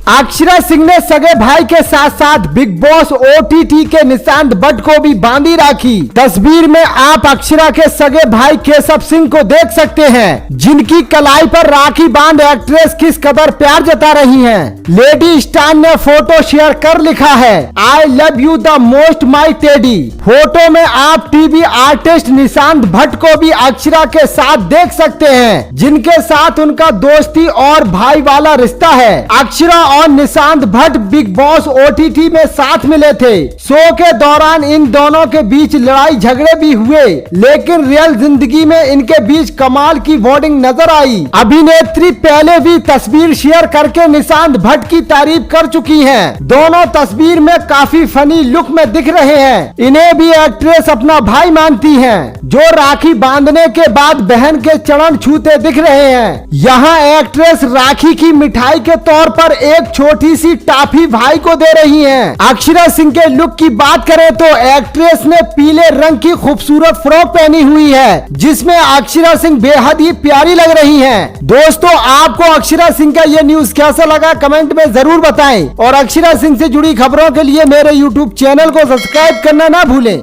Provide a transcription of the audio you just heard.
अक्षरा सिंह ने सगे भाई के साथ साथ बिग बॉस ओटीटी के निशांत भट्ट को भी बांधी राखी। तस्वीर में आप अक्षरा के सगे भाई केशव सिंह को देख सकते हैं, जिनकी कलाई पर राखी बांध एक्ट्रेस किस कदर प्यार जता रही हैं। लेडी स्टार ने फोटो शेयर कर लिखा है, I love you the most my teddy. Photo में आप टीवी आर्टिस्ट निशांत भट्ट को भी अक्षरा के साथ देख सकते हैं, जिनके साथ उनका दोस्ती और भाई वाला रिश्ता है। अक्षरा और Nishant Bhatt big boss OTT में साथ मिले थे। शो के दौरान इन दोनों के बीच लड़ाई झगड़े भी हुए, लेकिन रियल जिंदगी में इनके बीच कमाल की बॉन्डिंग नजर आई। अभिनेत्री पहले भी तस्वीर शेयर करके निशांत भट्ट की तारीफ कर चुकी हैं। दोनों तस्वीर में काफी फनी लुक में दिख रहे हैं। इन्हें भी एक्ट्रेस अपना भाई मानती हैं, जो राखी बांधने के बाद बहन के चरण छूते दिख रहे हैं। यहाँ एक्ट्रेस राखी की मिठाई के तौर पर एक छोटी सी टॉफी भाई को दे रही हैं। अक्षरा सिंह के लुक की बात करें तो एक्ट्रेस ने पीले रंग की खूबसूरत फ्रॉक पहनी हुई है, जिसमें अक्षरा सिंह बेहद ही प्यारी लग रही हैं। दोस्तों, आपको अक्षरा सिंह का ये न्यूज कैसा लगा कमेंट में जरूर बताएं, और अक्षरा सिंह से जुड़ी खबरों के लिए मेरे यूट्यूब चैनल को सब्सक्राइब करना ना भूलें।